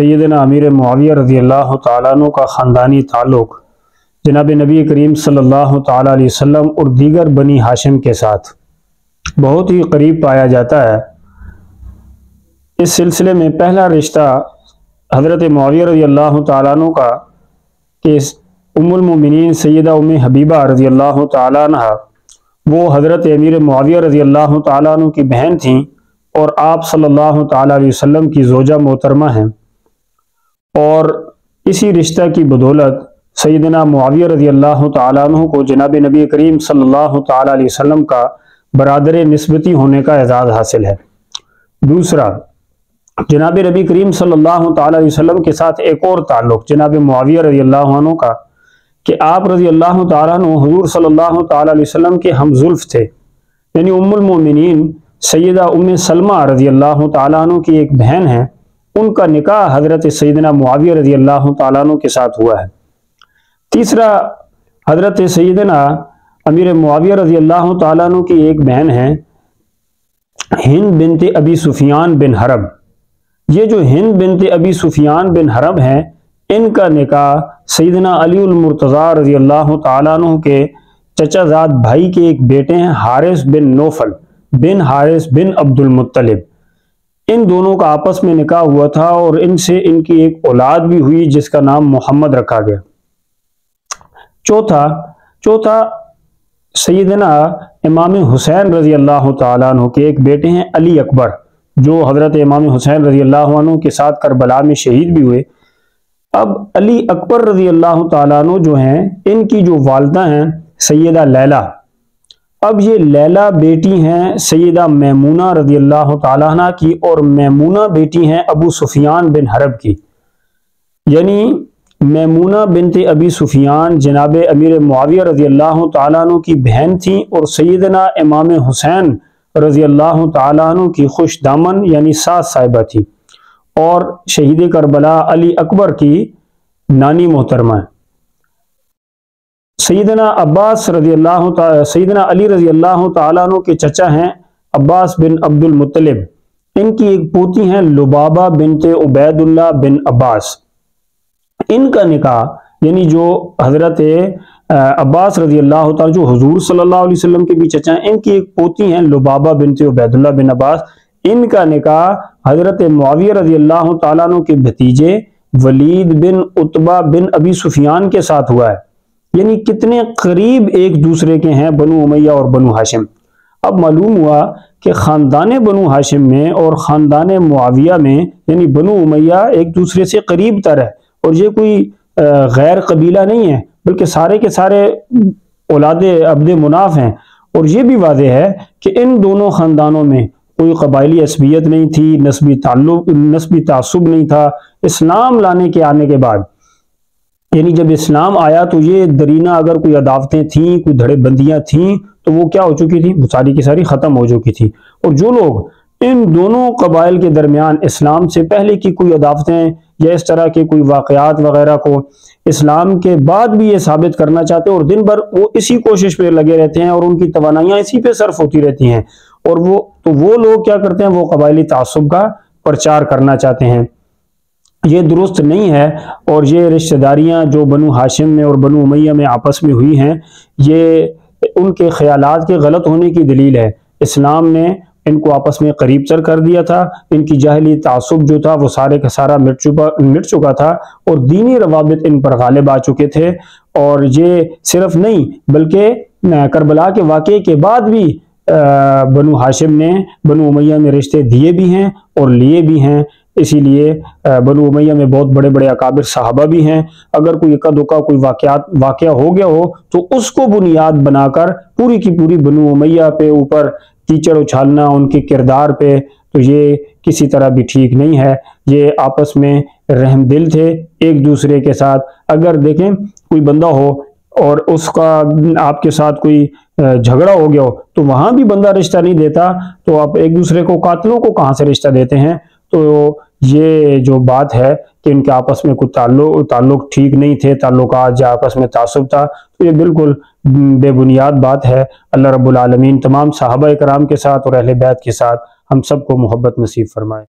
सैयदना अमीर मुआविया रज़ी अल्लाह ताला अन्हु का ख़ानदानी ताल्लुक़ जनाब नबी करीम सल्लल्लाहु ताला अलैहि वसल्लम और दीगर बनी हाशिम के साथ बहुत ही करीब पाया जाता है। इस सिलसिले में पहला रिश्ता हज़रत मुआविया रज़ी अल्लाह ताला अन्हु का कि उम्मुल मोमिनीन सैयदा उम्मे हबीबा रज़ी अल्लाह ताला अन्हा वो हज़रत अमीर मुआविया रज़ी अल्लाह ताला अन्हु की बहन थीं और आप सल्लल्लाहु ताला अलैहि वसल्लम की ज़ौजा मोहतरमा हैं। और इसी रिश्ता की बदौलत सैयदना मुआविया रज़ी अल्लाह ताला अन्हु को जनाब नबी करीम सल्लल्लाहु ताला अलैहि वसल्लम का बरादर निस्बती होने का एजाज़ हासिल है। दूसरा, जनाब नबी करीम सल्लल्लाहु ताला अलैहि वसल्लम के साथ एक और ताल्लुक़ जनाब मुआविया रज़ी अल्लाह अन्हु का कि आप रज़ी अल्लाह ताला अन्हु हुज़ूर सल्लल्लाहु ताला अलैहि वसल्लम के हमज़ुल्फ़ थे, यानी उम्मुल मोमिनीन सैयदा उम्मे सलमा रज़ी अल्लाह ताला अन्हु की एक बहन है, उनका निकाह हज़रत सैयदना मुआविया रज़ी अल्लाह ताला अन्हु के साथ हुआ है। तीसरा, हज़रत सैयदना अमीर मुआविया रज़ी अल्लाह ताला अन्हु की एक बहन है हिंद बिनते अबी सुफियान बिन हरब। ये जो हिंद बिनते अबी सुफियान बिन हरब हैं, इनका निकाह सैयदना अलीउल मुर्तज़ा रज़ी अल्लाह ताला अन्हु के चचाज़ाद भाई के एक बेटे हैं हारिस बिन नौफल बिन हारिस बिन अब्दुल मुत्तलिब। इन दोनों का आपस में निकाह हुआ था और इनसे इनकी एक औलाद भी हुई जिसका नाम मोहम्मद रखा गया। चौथा सैयदना इमाम हुसैन रज़ी अल्लाह ताला अन्हु के एक बेटे हैं अली अकबर, जो हज़रत इमाम हुसैन रज़ी अल्लाह अन्हु के साथ करबला में शहीद भी हुए। अब अली अकबर रज़ी अल्लाह ताला अन्हु जो हैं, इनकी जो वालिदा हैं सैयदा लैला। अब ये लैला बेटी हैं सैयदा मैमूना रज़ी अल्लाह ताला अन्हा की और मैमूना बेटी हैं अबू सुफियान बिन हरब की। यानी मैमूना बिनते अबी सुफियान जनाब अमीर मुआविया रज़ी अल्लाह ताला अन्हु की बहन थी और सैयदना इमाम हुसैन रज़ी अल्लाह ताला अन्हु की खुश दामन यानी सास साहिबा थी और शहीद करबला अली अकबर की नानी मोहतरमा है। सैयदना अली रज़ी अल्लाह ताला अन्हु के चचा हैं अब्बास बिन अब्दुल मुत्तलिब। इनकी एक पोती हैं लुबाबा बिनते उबैदुल्लाह बिन अब्बास। इनका निकाह यानी जो हज़रत अब्बास रज़ी अल्लाह ताला जो हुज़ूर सल्लल्लाहु अलैहि वसल्लम के भी चचा हैं, इनकी एक पोती हैं लुबाबा बिनते उबैदुल्लाह बिन अब्बास। इनका निकाह हज़रत मुआविया रज़ी अल्लाह ताला अन्हु के भतीजे वलीद बिन उतबा बिन अबी सुफियान के साथ हुआ है। यानी कितने करीब एक दूसरे के हैं बनु उमैया और बनु हाशिम। अब मालूम हुआ कि ख़ानदान बनु हाशिम में और ख़ानदान मुआविया में यानी बनु उमैया एक दूसरे से करीब तर है और ये कोई गैर कबीला नहीं है, बल्कि सारे के सारे औलादे अब्दे मुनाफ हैं। और ये भी वाज़ेह है कि इन दोनों ख़ानदानों में कोई कबायली असबियत नहीं थी, नस्बी तासुब नहीं था। इस्लाम लाने के आने के बाद यानी जब इस्लाम आया तो ये दरीना अगर कोई अदावतें थीं, कोई धड़ेबंदियां थीं, तो वो क्या हो चुकी थी, वो सारी की सारी ख़त्म हो चुकी थी। और जो लोग इन दोनों कबाइल के दरमियान इस्लाम से पहले की कोई अदावतें या इस तरह के कोई वाक़यात वगैरह को इस्लाम के बाद भी ये साबित करना चाहते हैं और दिन भर वो इसी कोशिश पे लगे रहते हैं और उनकी तवानाइयाँ इसी पे सर्फ होती रहती हैं, और वो लोग क्या करते हैं, वो कबायली तासुब का प्रचार करना चाहते हैं। ये दुरुस्त नहीं है। और ये रिश्तेदारियाँ जो बनु हाशिम में और बनु उमैया में आपस में हुई हैं, ये उनके ख्यालात के गलत होने की दलील है। इस्लाम ने इनको आपस में करीब तर कर दिया था, इनकी जाहिली तासुब जो था वो सारे का सारा मिट चुका था और दीनी रवाबित इन पर गालिब आ चुके थे। और ये सिर्फ नहीं बल्कि करबला के वाक़े के बाद भी बनु हाशिम ने बनु उमैया में रिश्ते दिए भी हैं और लिए भी हैं। इसीलिए बनु उमैया में बहुत बड़े बड़े अकाबिर सहाबा भी हैं। अगर कोई इक्का दुक्का कोई वाक़या हो गया हो तो उसको बुनियाद बनाकर पूरी की पूरी बनु उमैया पे ऊपर कीचड़ उछालना उनके किरदार पे, तो ये किसी तरह भी ठीक नहीं है। ये आपस में रहमदिल थे एक दूसरे के साथ। अगर देखें कोई बंदा हो और उसका आपके साथ कोई झगड़ा हो गया हो तो वहां भी बंदा रिश्ता नहीं देता, तो आप एक दूसरे को कातिलों को कहाँ से रिश्ता देते हैं। तो ये जो बात है कि इनके आपस में कुछ ताल्लुक ठीक नहीं थे, ताल्लुकात आपस में तासुब था, तो ये बिल्कुल बेबुनियाद बात है। अल्लाह रब्बुल आलमीन तमाम सहाबा इकराम के साथ और अहले बैत के साथ हम सबको मोहब्बत नसीब फरमाए।